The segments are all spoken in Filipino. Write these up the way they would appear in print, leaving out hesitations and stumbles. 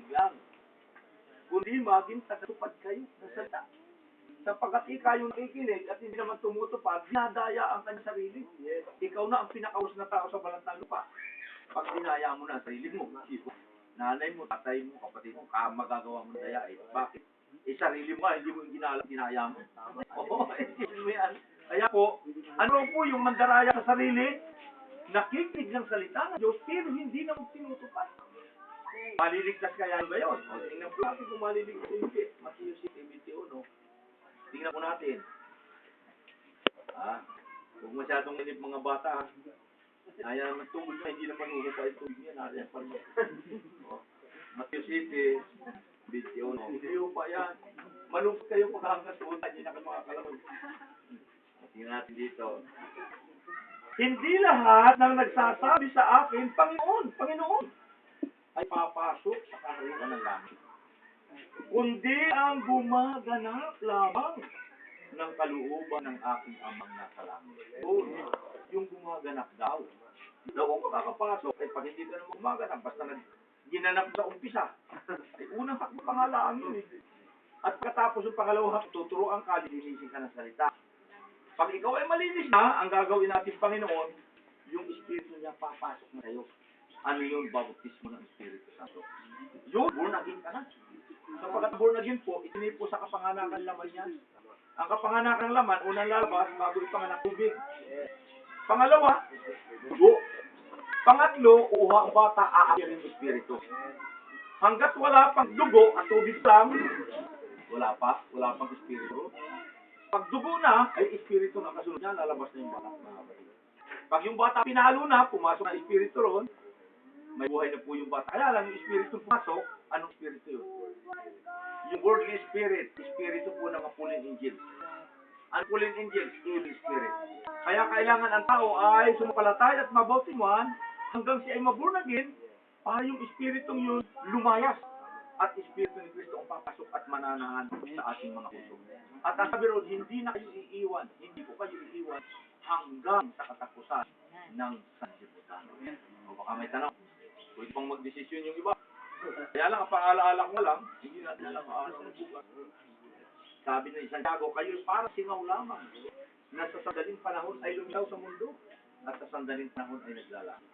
makinig lang. Kundi maging tagatupad kayo ng salita. Sapagkat ikaw yung nakikinig at hindi naman tumutupad, dinadaya ang kanyang sarili. Ikaw na ang pinakaus na tao sa balat ng lupa. Pag dinaya mo na ang sarili mo, nanay mo, tatay mo, kapatid mo, magagawa mo na dayain. Bakit? Sarili mo nga, hindi mo yung dinaya mo. Oo, yan. Kaya po, ano po yung mandaraya sa sarili? Nakikinig ng salita ng Diyos, pero hindi naman tinutupad. Maliligtas kaya ba yun? O, tingnan po natin kung maliligtas o hindi. Matthew 6:21. Tingnan po natin. Huwag masyadong inip mga bata. Kaya naman tubig na, hindi naman uhupa yung tubig niya. Nariyan pa rin. Matthew 6:21. Hindi uhupa yan. Malupot kayo pagkakas doon. Hindi na kayo makakalaman. Tingnan natin dito. Hindi lahat ng nagsasabi sa akin, Panginoon, Panginoon, ay papasok sa kaharian ng langit. Kundi ang gumaganap lamang ng kalooban ng aking amang nasa langit. Yung gumaganap daw. Daw kung makakapasok, ay pag hindi ka naman gumaganap, basta ginanap sa umpisa, ay unang hakbang pangalaan yun eh. At pagkatapos yung pangalawang hakbang, tuturuan ka, lilinisin ka ng salita. Pag ikaw ay malinis na, ang gagawin natin Panginoon, yung Espiritu niya papasok na kayo. Ano yung bautismo ng Espiritu Santo? Yun, born again ka na. Sapagkat born again po, itinipo sa kapanganakan laman yan. Ang kapanganakan laman, unang lalabas, bago ipanganak tubig. Pangalawa, dugo. Pangatlo, uuha ang bata, aakyat yung Espiritu. Hanggat wala pang dugo at tubig lang, wala pang Espiritu. Pag dugo na, ay Espiritu na kasunod niya, lalabas na yung bata. Pag yung bata pinalo na, pumasok na Espiritu ron, may buhay na po yung bata. Kaya lang, yung Espiritu pumasok, anong Espiritu yun? Yung worldly spirit, Espiritu po ng mga pulling angels. Ang pulling angels, evil spirit. Kaya kailangan ang tao ay sumapalatay at mabautismuhan hanggang siya ay maborn again para yung Espiritong yun lumayas. At Espiritu ni Cristo ang papasok at mananahan sa ating mga puso. At ang sabi ron, hindi na kayo iiwan, hindi ko kayo iiwan hanggang sa katapusan ng sanlibutan. O baka may tanong, pwede pang magdesisyon yung iba. Kaya lang, ang pang-alaala ko lang, hindi natin alam ang araw ng bukas. Sabi ng Santiago, kayo para singaw lamang na sa sandaling panahon ay lumisaw sa mundo at sa sandaling panahon ay naglalaki.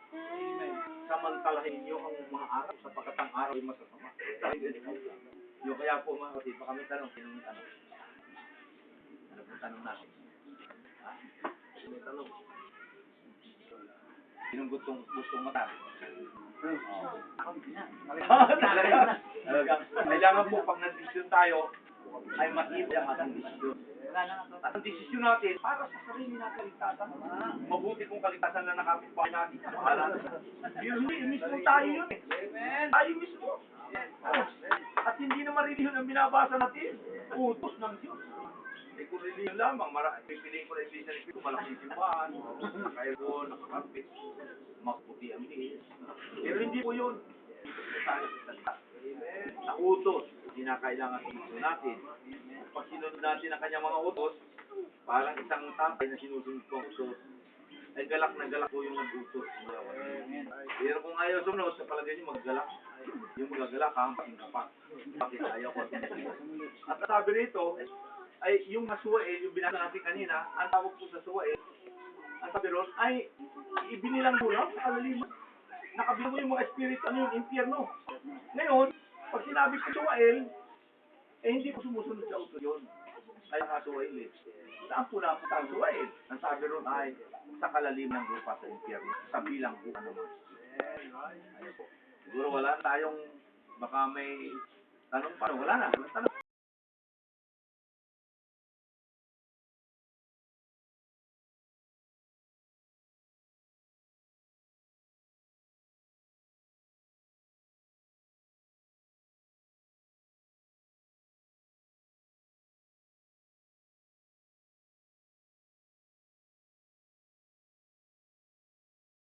Samantalahin niyo ang mga araw sapagkat ang araw ay masasama. Yung kaya po mga kapatid, baka may tanong, sinong may tanong? Ano po tanong natin? May tanong. Sinong gustong mata? Kailangan po pag nag-desisyon tayo, ay matibay ang ating desisyon. At ang desisyon natin, para sa sarili na kaligtasan. Mabuti kung kaligtasan na nakapitbahay natin. Pero hindi, mismo tayo yun eh. Tayo mismo. At hindi naman relihiyon ang binabasa natin. Utos ng Diyos. Eh kung relihiyon lamang, pipiliin ko na Iglesia ni Cristo, malaking simbahan, nakailon, nakakarpit, maputi ang bihis. Pero hindi po yun. Tayo sa utos, hindi na kailangan utos natin. Pag sinunod natin ang kanyang mga utos, parang isang tatay na sinusunod ko ang utos, ay galak na galak po yung nag-utos. Pero kung ayaw sumunod, sa palagay niyo maggalak. Yung magagalak, hampaking kapat. Bakit ayaw ko? At sabi rito, ay yung masuwail, yung binasa natin kanina, ang tawag po sa suwail, ang sabi ron, ay ibinilang buraw sa kalaliman. Nakabilang mo yung mga espiritu, ano yung impyerno. Ngayon, pag sinabi ko suwail, eh hindi ko sumusunod sa utos yun. Kaya nga suwail eh. Saan po napunta ang suwail? Ang sabi ron ay sa kalaliman ng lupa sa impyerno. Sa bilang po naman. Ayun po. Siguro wala tayong, baka may tanong pa. Wala na. Tanong.